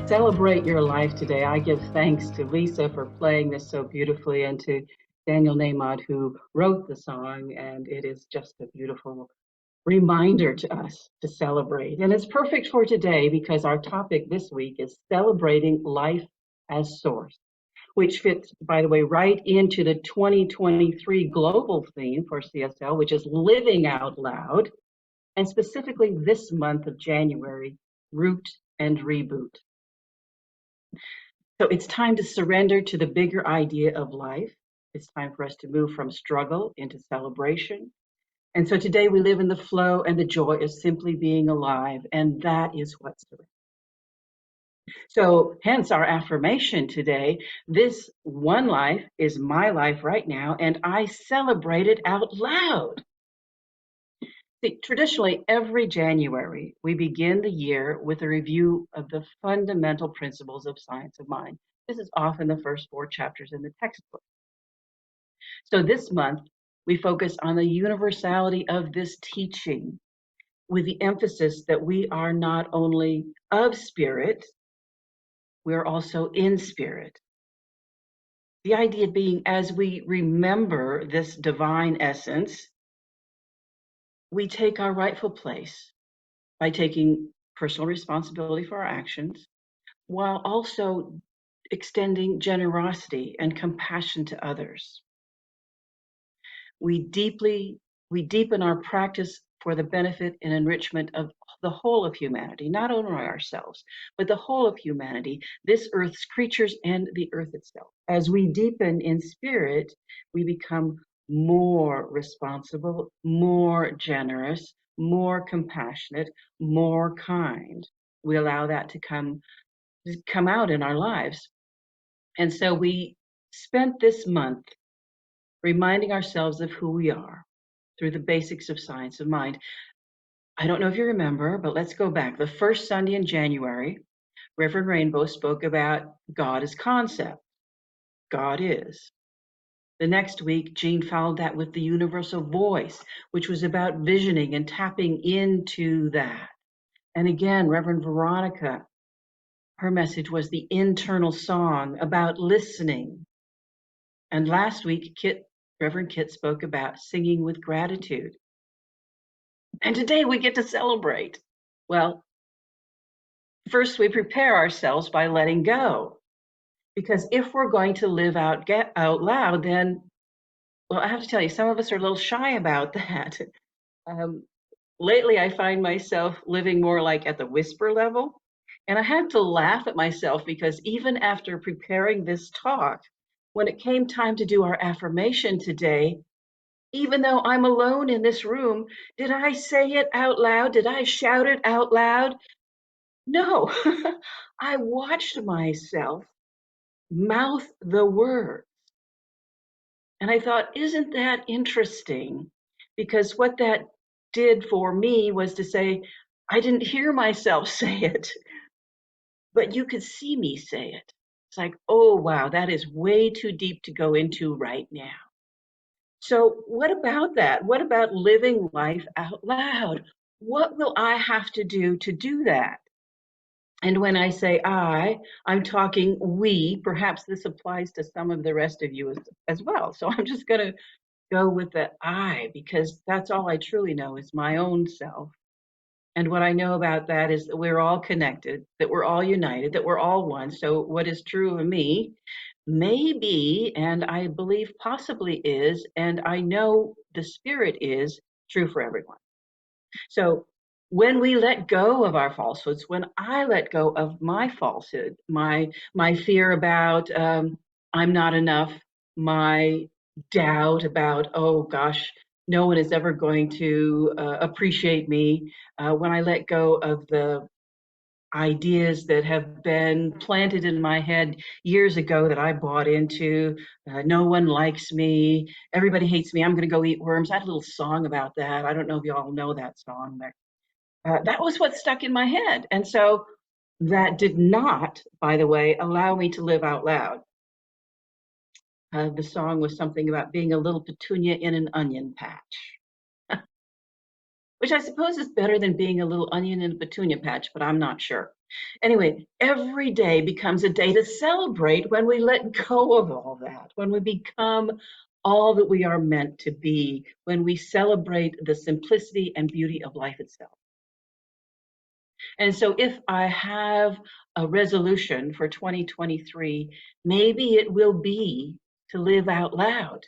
celebrate your life today. I give thanks to Lisa for playing this so beautifully and to Daniel Namod who wrote the song. And it is just a beautiful reminder to us to celebrate. And it's perfect for today because our topic this week is celebrating life as source, which fits, by the way, right into the 2023 global theme for CSL, which is living out loud. And specifically this month of January, root and reboot. So it's time to surrender to the bigger idea of life. It's time for us to move from struggle into celebration. And so today we live in the flow and the joy of simply being alive. And that is what's surrender. So hence our affirmation today, this one life is my life right now, and I celebrate it out loud. See, traditionally, every January, we begin the year with a review of the fundamental principles of science of mind. This is often the first 4 chapters in the textbook. So this month, we focus on the universality of this teaching with the emphasis that we are not only of spirit, we are also in spirit. The idea being, as we remember this divine essence, we take our rightful place by taking personal responsibility for our actions, while also extending generosity and compassion to others. We deepen our practice for the benefit and enrichment of the whole of humanity, not only ourselves, but the whole of humanity, this earth's creatures and the earth itself. As we deepen in spirit, we become more responsible, more generous, more compassionate, more kind. We allow that to come out in our lives. And so we spent this month reminding ourselves of who we are through the basics of science of mind. I don't know if you remember, but let's go back. The first Sunday in January, Reverend Rainbow spoke about God as concept. God is. The next week, Jean followed that with the universal voice, which was about visioning and tapping into that. And again, Reverend Veronica, her message was the internal song about listening. And last week, Reverend Kit spoke about singing with gratitude. And today we get to celebrate. Well, first we prepare ourselves by letting go. Because if we're going to live out loud, then, well, I have to tell you, some of us are a little shy about that. Um, Lately, I find myself living more like at the whisper level. And I had to laugh at myself because even after preparing this talk, when it came time to do our affirmation today, even though I'm alone in this room, did I say it out loud? Did I shout it out loud? No. I watched myself mouth the word. And I thought, isn't that interesting? Because what that did for me was to say, I didn't hear myself say it, but you could see me say it. It's like, oh, wow, that is way too deep to go into right now. So, what about that? What about living life out loud? What will I have to do that? And when I say I'm talking we. Perhaps this applies to some of the rest of you as well. So, I'm just going to go with the I because that's all I truly know is my own self. And what I know about that is that we're all connected, that we're all united, that we're all one. So what is true of me may be, and I believe possibly is, and I know the spirit is true for everyone. So when we let go of our falsehoods, when I let go of my falsehood, my fear about I'm not enough, my doubt about oh gosh, no one is ever going to appreciate me, when I let go of the ideas that have been planted in my head years ago that I bought into. No one likes me. Everybody hates me. I'm going to go eat worms. I had a little song about that. I don't know if you all know that song, but that was what stuck in my head. And so that did not, by the way, allow me to live out loud. The song was something about being a little petunia in an onion patch. which I suppose is better than being a little onion in a petunia patch, but I'm not sure. Anyway, every day becomes a day to celebrate when we let go of all that, when we become all that we are meant to be, when we celebrate the simplicity and beauty of life itself. And so if I have a resolution for 2023, maybe it will be to live out loud.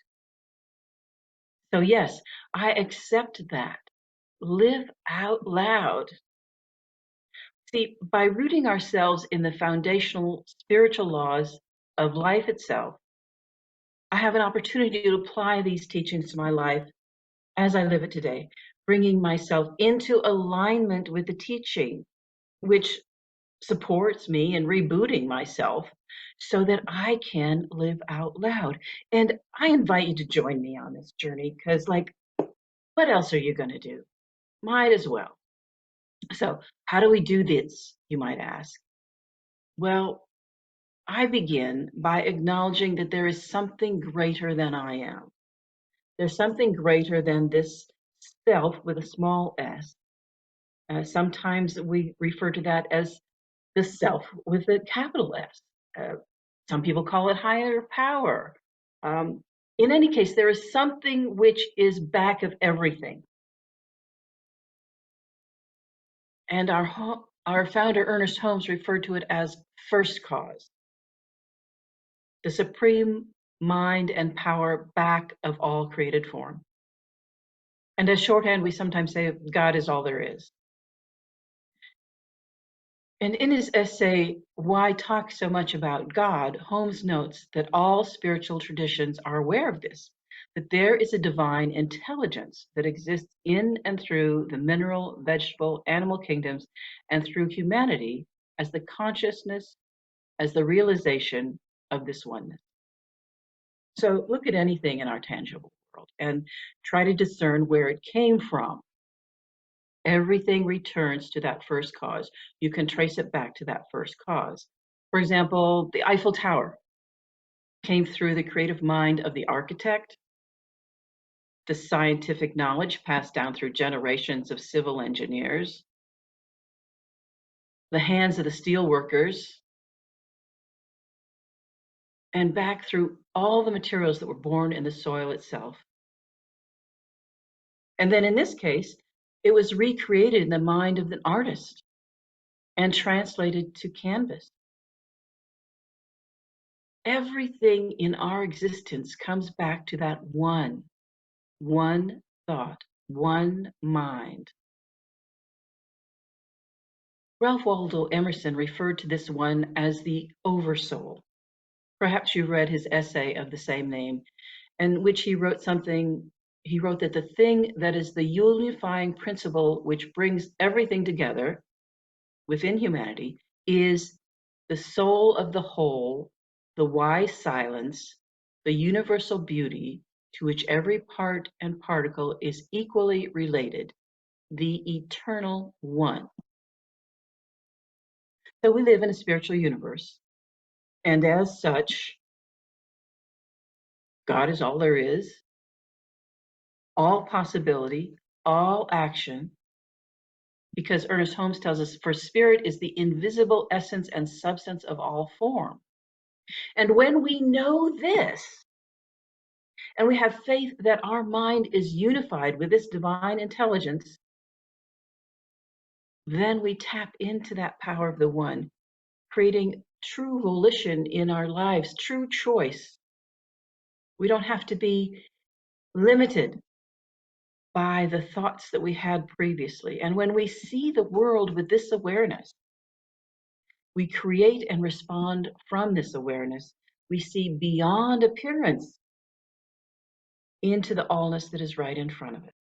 So yes, I accept that. Live out loud. See, by rooting ourselves in the foundational spiritual laws of life itself, I have an opportunity to apply these teachings to my life as I live it today, bringing myself into alignment with the teaching, which supports me in rebooting myself so that I can live out loud. And I invite you to join me on this journey because, like, what else are you going to do? Might as well. So, how do we do this, you might ask? Well, I begin by acknowledging that there is something greater than I am. There's something greater than this self with a small s. Sometimes we refer to that as the self with a capital S. Uh, some people call it higher power. Um, in any case, there is something which is back of everything. And our founder, Ernest Holmes, referred to it as first cause, the supreme mind and power back of all created form. And as shorthand, we sometimes say God is all there is. And in his essay, Why Talk So Much About God, Holmes notes that all spiritual traditions are aware of this, that there is a divine intelligence that exists in and through the mineral, vegetable, animal kingdoms, and through humanity as the consciousness, as the realization of this oneness. So look at anything in our tangible world and try to discern where it came from. Everything returns to that first cause. You can trace it back to that first cause. For example, the Eiffel Tower came through the creative mind of the architect, the scientific knowledge passed down through generations of civil engineers, the hands of the steel workers, and back through all the materials that were born in the soil itself. And then in this case, it was recreated in the mind of an artist and translated to canvas. Everything in our existence comes back to that one thought, one mind. Ralph Waldo Emerson referred to this one as the oversoul. Perhaps you read his essay of the same name, in which he wrote that the thing that is the unifying principle which brings everything together within humanity is the soul of the whole, the wise silence, the universal beauty to which every part and particle is equally related, the eternal one. So we live in a spiritual universe, and as such, God is all there is, all possibility, all action, because Ernest Holmes tells us, for spirit is the invisible essence and substance of all form. And when we know this, and we have faith that our mind is unified with this divine intelligence, then we tap into that power of the one, creating true volition in our lives, true choice. We don't have to be limited by the thoughts that we had previously. And when we see the world with this awareness, we create and respond from this awareness. We see beyond appearance into the allness that is right in front of it.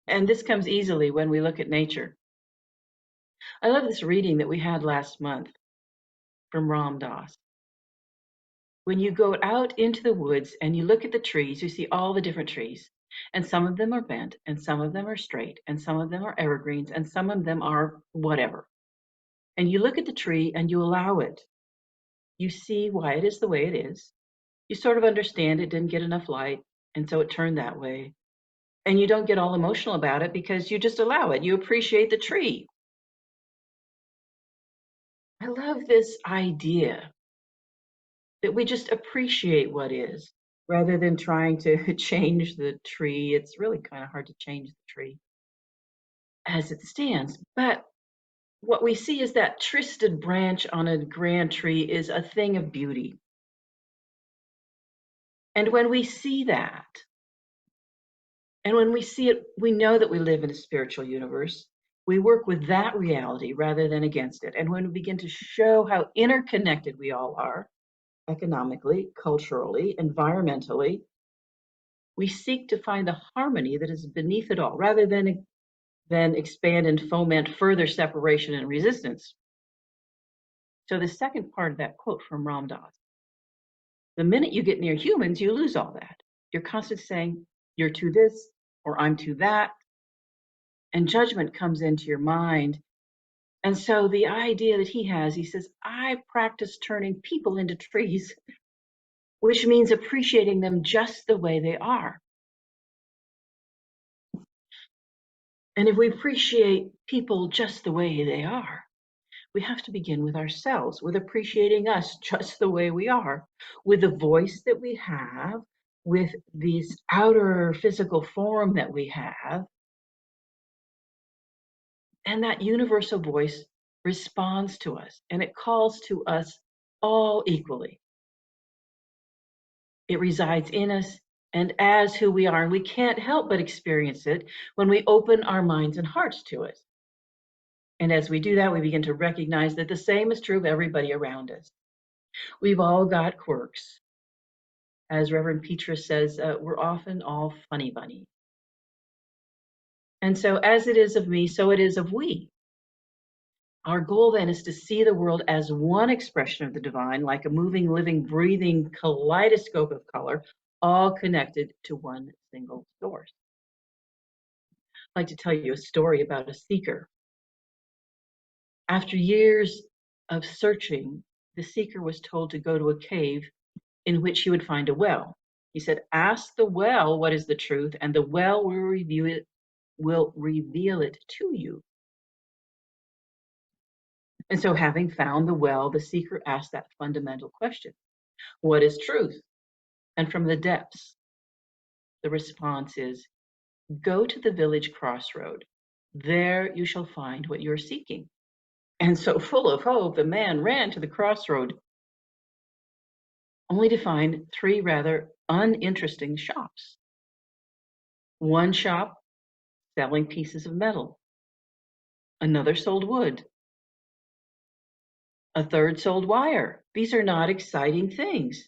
And this comes easily when we look at nature. I love this reading that we had last month from Ram Dass. When you go out into the woods and you look at the trees, you see all the different trees. And some of them are bent, and some of them are straight, and some of them are evergreens, and some of them are whatever. And you look at the tree and you allow it. You see why it is the way it is. You sort of understand it didn't get enough light, and so it turned that way. And you don't get all emotional about it because you just allow it. You appreciate the tree. I love this idea that we just appreciate what is rather than trying to change the tree. It's really kind of hard to change the tree as it stands. But what we see is that twisted branch on a grand tree is a thing of beauty. And when we see that, and when we see it, we know that we live in a spiritual universe. We work with that reality rather than against it. And when we begin to show how interconnected we all are, economically, culturally, environmentally, we seek to find the harmony that is beneath it all rather than expand and foment further separation and resistance. So the second part of that quote from Ram Dass, the minute you get near humans, you lose all that. You're constantly saying, you're to this or I'm to that. And judgment comes into your mind. And so the idea that he says, I practice turning people into trees, which means appreciating them just the way they are. And if we appreciate people just the way they are, we have to begin with ourselves, with appreciating us just the way we are, with the voice that we have, with this outer physical form that we have. And that universal voice responds to us and it calls to us all equally. It resides in us and as who we are, and we can't help but experience it when we open our minds and hearts to it. And as we do that, we begin to recognize that the same is true of everybody around us. We've all got quirks. As Reverend Petrus says, we're often all funny bunny. And so as it is of me, so it is of we. Our goal then is to see the world as one expression of the divine, like a moving, living, breathing kaleidoscope of color, all connected to one single source. I'd like to tell you a story about a seeker. After years of searching, the seeker was told to go to a cave in which he would find a well. He said, ask the well what is the truth, and the well will reveal it to you. And so having found the well, the seeker asked that fundamental question, what is truth? And from the depths, the response is, go to the village crossroad. There you shall find what you're seeking. And so full of hope, the man ran to the crossroad, only to find three rather uninteresting shops. One shop selling pieces of metal. Another sold wood. A third sold wire. These are not exciting things.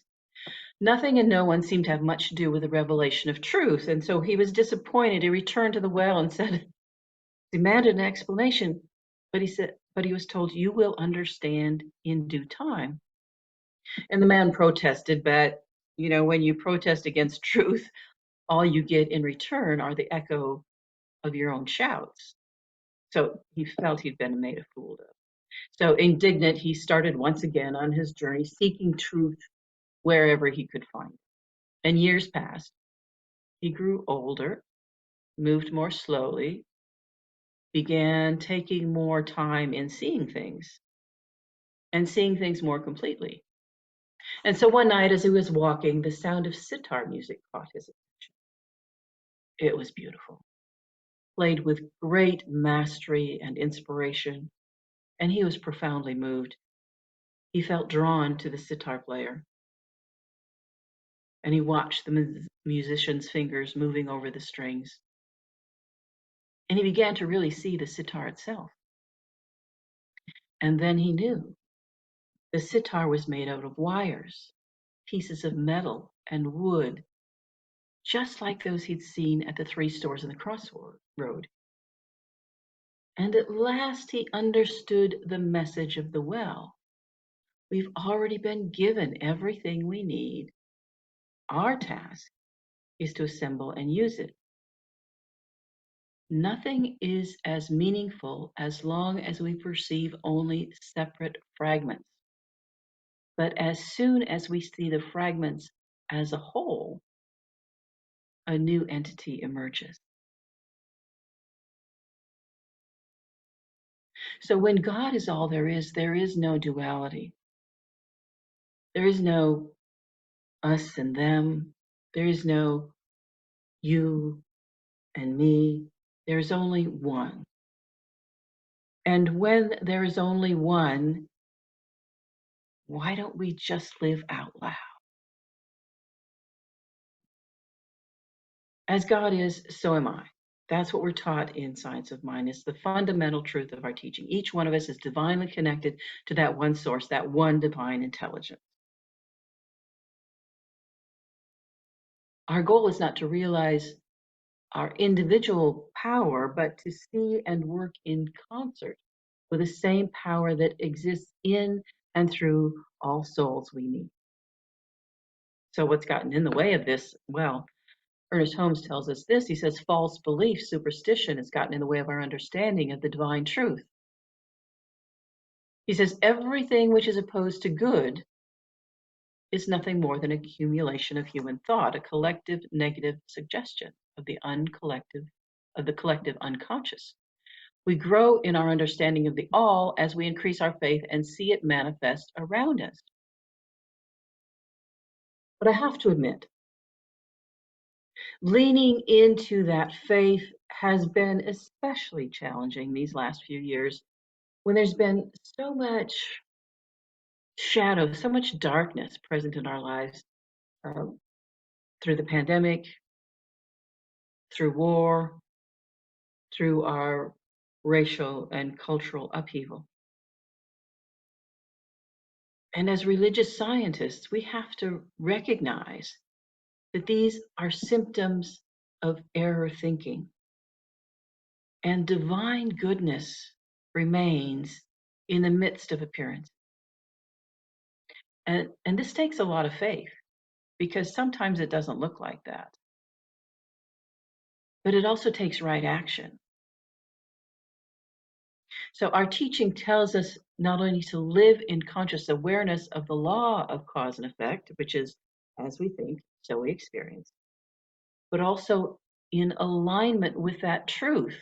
Nothing and no one seemed to have much to do with the revelation of truth, and so he was disappointed. He returned to the well and said, demanded an explanation, but he was told, you will understand in due time. And the man protested, but when you protest against truth, all you get in return are the echo of your own shouts. So he felt he'd been made a fool of. So indignant, he started once again on his journey, seeking truth wherever he could find it. And years passed. He grew older, moved more slowly, began taking more time in seeing things and seeing things more completely. And so one night as he was walking, the sound of sitar music caught his attention. It was beautiful, played with great mastery and inspiration, and he was profoundly moved. He felt drawn to the sitar player, and he watched the musician's fingers moving over the strings. And he began to really see the sitar itself. And then he knew the sitar was made out of wires, pieces of metal, and wood, just like those he'd seen at the three stores in the crossroad. And at last he understood the message of the well. We've already been given everything we need. Our task is to assemble and use it. Nothing is as meaningful as long as we perceive only separate fragments. But as soon as we see the fragments as a whole, a new entity emerges. So when God is all there is no duality. There is no us and them. There is no you and me. There's only one. And when there is only one, why don't we just live out loud? As God is, so am I. That's what we're taught in Science of Mind. It's the fundamental truth of our teaching. Each one of us is divinely connected to that one source, that one divine intelligence. Our goal is not to realize our individual power, but to see and work in concert with the same power that exists in and through all souls we meet. So, what's gotten in the way of this? Well, Ernest Holmes tells us this. He says, false belief, superstition has gotten in the way of our understanding of the divine truth. He says, everything which is opposed to good is nothing more than accumulation of human thought, a collective negative suggestion of the collective unconscious. We grow in our understanding of the all as we increase our faith and see it manifest around us. But I have to admit, leaning into that faith has been especially challenging these last few years when there's been so much shadow, so much darkness present in our lives through the pandemic, through war, through our racial and cultural upheaval. And as religious scientists, we have to recognize that these are symptoms of error thinking. And divine goodness remains in the midst of appearance. And this takes a lot of faith because sometimes it doesn't look like that. But it also takes right action. So our teaching tells us not only to live in conscious awareness of the law of cause and effect, which is as we think, so we experience, but also in alignment with that truth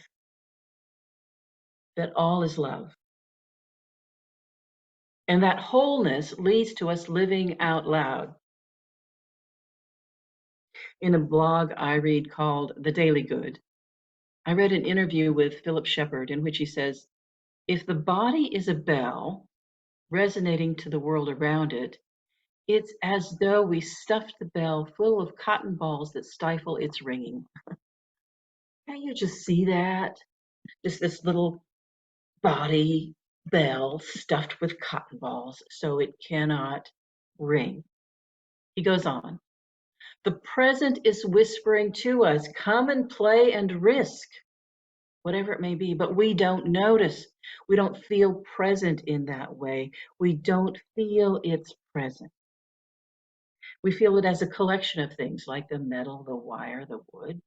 that all is love. And that wholeness leads to us living out loud. In a blog I read called The Daily Good, I read an interview with Philip Shepard in which he says, if the body is a bell resonating to the world around it, it's as though we stuffed the bell full of cotton balls that stifle its ringing. Can't you just see that? Just this little body bell stuffed with cotton balls so it cannot ring. He goes on. The present is whispering to us, come and play and risk, whatever it may be, but we don't notice. We don't feel present in that way. We don't feel it's present. We feel it as a collection of things like the metal, the wire, the wood.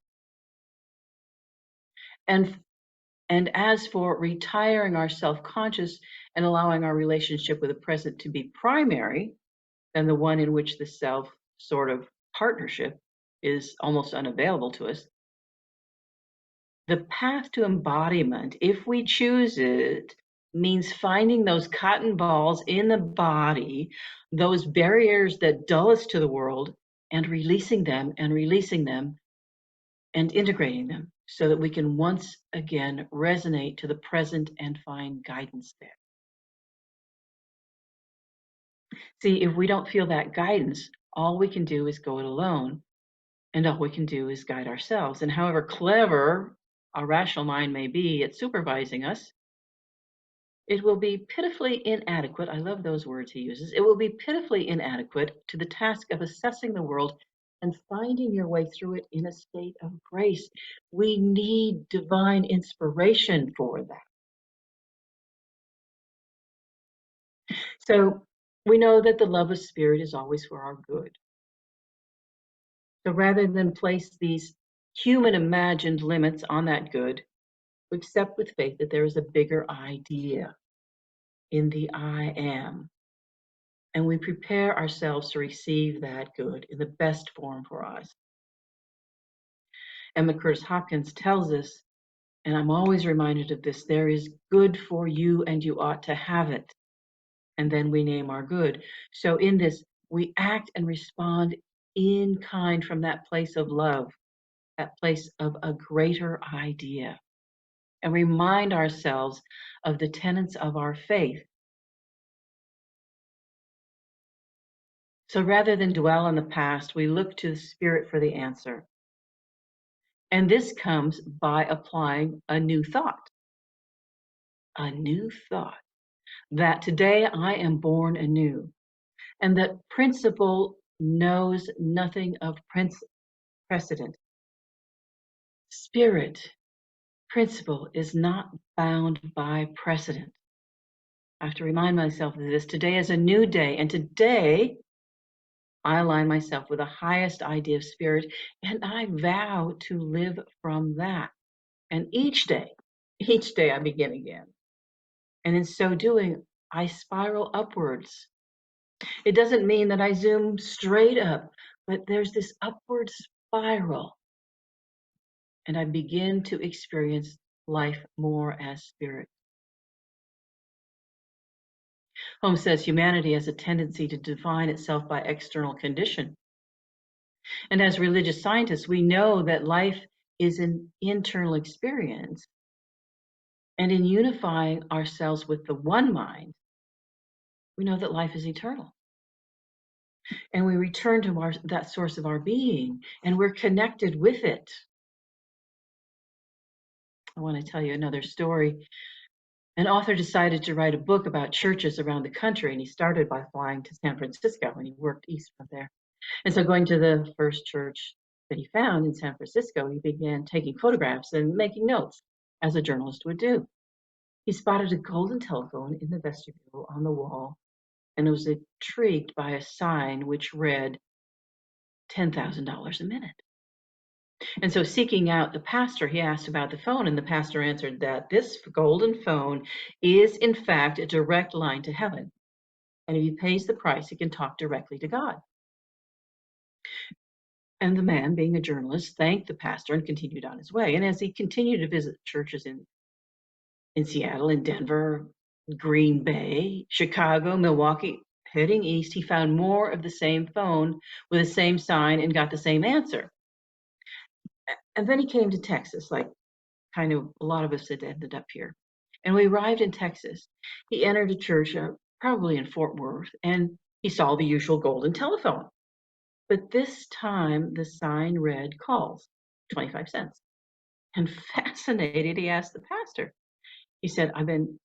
And as for retiring our self-conscious and allowing our relationship with the present to be primary, than the one in which the self sort of partnership is almost unavailable to us, the path to embodiment, if we choose it, means finding those cotton balls in the body, those barriers that dull us to the world, and releasing them and integrating them so that we can once again resonate to the present and find guidance there. See, if we don't feel that guidance, all we can do is go it alone, and all we can do is guide ourselves. And however clever our rational mind may be at supervising us, it will be pitifully inadequate. I love those words he uses. It will be pitifully inadequate to the task of assessing the world and finding your way through it in a state of grace. We need divine inspiration for that. So we know that the love of spirit is always for our good. So rather than place these human imagined limits on that good, we accept with faith that there is a bigger idea in the I am. And we prepare ourselves to receive that good in the best form for us. Emma Curtis Hopkins tells us And I'm always reminded of this. There is good for you and you ought to have it. And then we name our good. So in this, we act and respond in kind from that place of love, that place of a greater idea, and remind ourselves of the tenets of our faith. So rather than dwell on the past, we look to the Spirit for the answer. And this comes by applying a new thought, that today I am born anew, and that principle knows nothing of precedent. Spirit, principle is not bound by precedent. I have to remind myself of this. Today is a new day, and today I align myself with the highest idea of spirit, and I vow to live from that. And each day I begin again. And in so doing, I spiral upwards. It doesn't mean that I zoom straight up, but there's this upward spiral. And I begin to experience life more as spirit. Holmes says humanity has a tendency to define itself by external condition. And as religious scientists, we know that life is an internal experience. And in unifying ourselves with the one mind, we know that life is eternal. And we return to that source of our being, and we're connected with it. I want to tell you another story. An author decided to write a book about churches around the country, and he started by flying to San Francisco, and he worked east from there. And so going to the first church that he found in San Francisco, he began taking photographs and making notes, as a journalist would do. He spotted a golden telephone in the vestibule on the wall and was intrigued by a sign which read $10,000 a minute. And so seeking out the pastor, he asked about the phone, and the pastor answered that this golden phone is in fact a direct line to heaven. And if he pays the price, he can talk directly to God. And the man, being a journalist, thanked the pastor and continued on his way. And as he continued to visit churches in Seattle, in Denver, Green Bay, Chicago, Milwaukee, heading east, he found more of the same phone with the same sign and got the same answer. And then he came to Texas, like kind of a lot of us had ended up here. And we arrived in Texas. He entered a church, probably in Fort Worth, and he saw the usual golden telephone. But this time the sign read calls, 25 cents. And fascinated, he asked the pastor. He said, I've been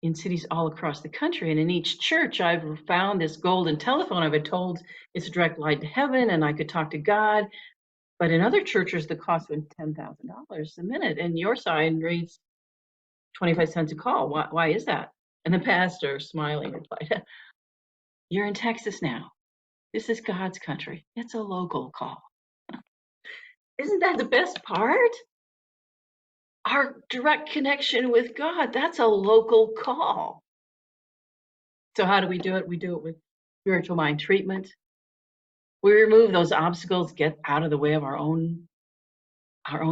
in cities all across the country, and in each church I've found this golden telephone. I've been told it's a direct line to heaven and I could talk to God. But in other churches, the cost was $10,000 a minute, and your sign reads 25 cents a call. Why is that? And the pastor, smiling, replied, you're in Texas now. This is God's country. It's a local call. Isn't that the best part? Our direct connection with God, that's a local call. So how do we do it? We do it with spiritual mind treatment. We remove those obstacles, get out of the way of our own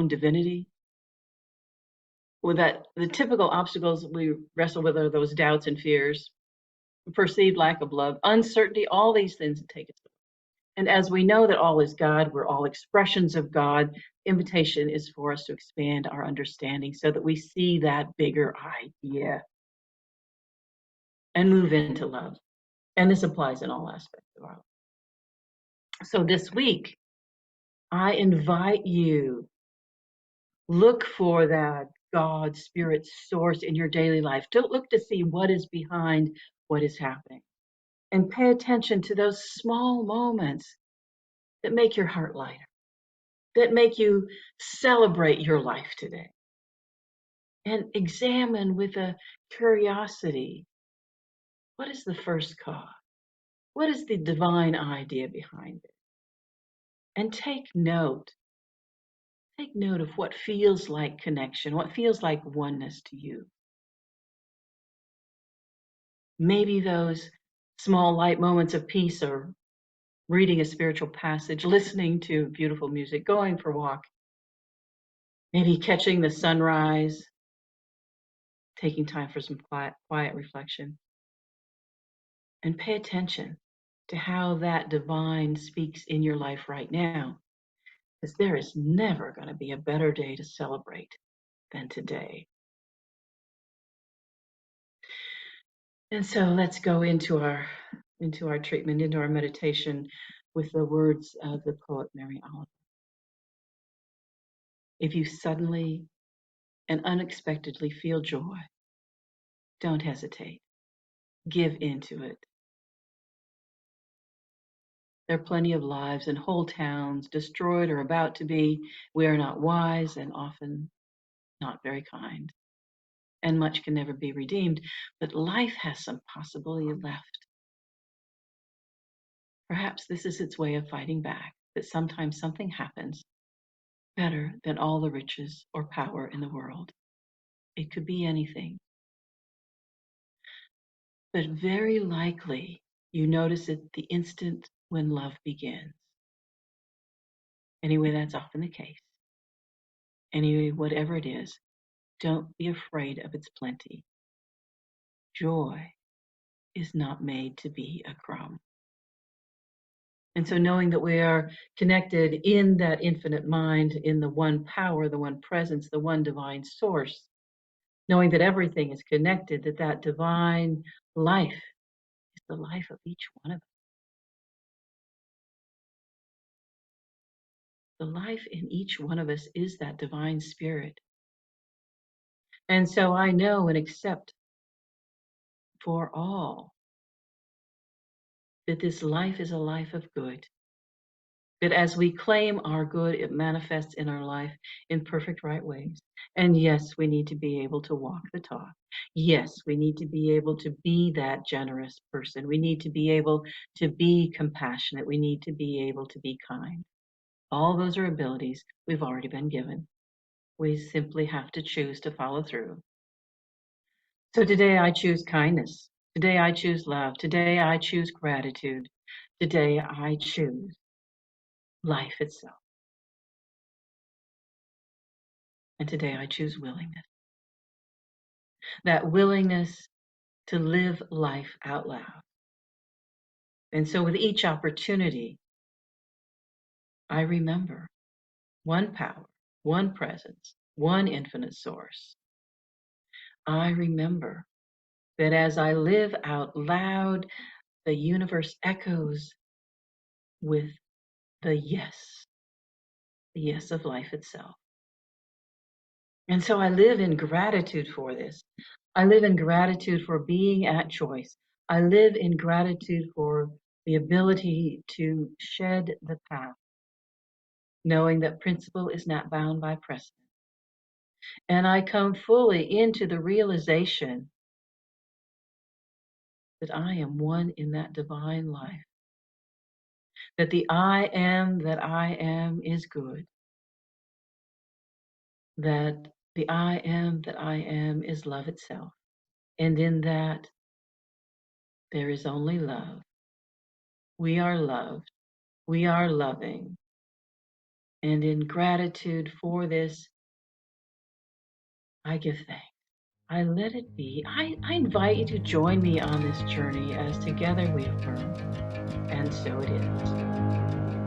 divinity. With that, the typical obstacles we wrestle with are those doubts and fears, perceived lack of love, uncertainty, all these things that take us. And as we know that all is God, we're all expressions of God, invitation is for us to expand our understanding so that we see that bigger idea and move into love. And this applies in all aspects of our life. So this week, I invite you, look for that God, spirit source in your daily life. Don't look to see what is behind what is happening. And pay attention to those small moments that make your heart lighter, that make you celebrate your life today. And examine with a curiosity, what is the first cause? What is the divine idea behind it? And take note. Take note of what feels like connection, what feels like oneness to you. Maybe those small light moments of peace are reading a spiritual passage, listening to beautiful music, going for a walk. Maybe catching the sunrise, taking time for some quiet reflection, and pay attention to how that divine speaks in your life right now, because there is never going to be a better day to celebrate than today. And so let's go into our treatment, into our meditation with the words of the poet Mary Oliver. If you suddenly and unexpectedly feel joy, don't hesitate. Give into it. There are plenty of lives and whole towns destroyed or about to be. We are not wise and often not very kind, and much can never be redeemed, but life has some possibility left. Perhaps this is its way of fighting back, that sometimes something happens better than all the riches or power in the world. It could be anything, but very likely you notice it the instant when love begins. Anyway, that's often the case. Anyway, whatever it is, don't be afraid of its plenty. Joy is not made to be a crumb. And so knowing that we are connected in that infinite mind, in the one power, the one presence, the one divine source, knowing that everything is connected, that that divine life is the life of each one of us. The life in each one of us is that divine spirit. And so I know and accept for all that this life is a life of good. That as we claim our good, it manifests in our life in perfect right ways. And yes, we need to be able to walk the talk. Yes, we need to be able to be that generous person. We need to be able to be compassionate. We need to be able to be kind. All those are abilities we've already been given. We simply have to choose to follow through. So today I choose kindness. Today I choose love. Today I choose gratitude. Today I choose life itself. And today I choose willingness. That willingness to live life out loud. And so with each opportunity, I remember one power, one presence, one infinite source. I remember that as I live out loud, the universe echoes with the yes of life itself. And so I live in gratitude for this. I live in gratitude for being at choice. I live in gratitude for the ability to shed the past, knowing that principle is not bound by precedent. And I come fully into the realization that I am one in that divine life, that the I am that I am is good, that the I am that I am is love itself. And in that, there is only love. We are loved. We are loving. And in gratitude for this, I give thanks. I let it be. I invite you to join me on this journey as together we affirm. And so it is.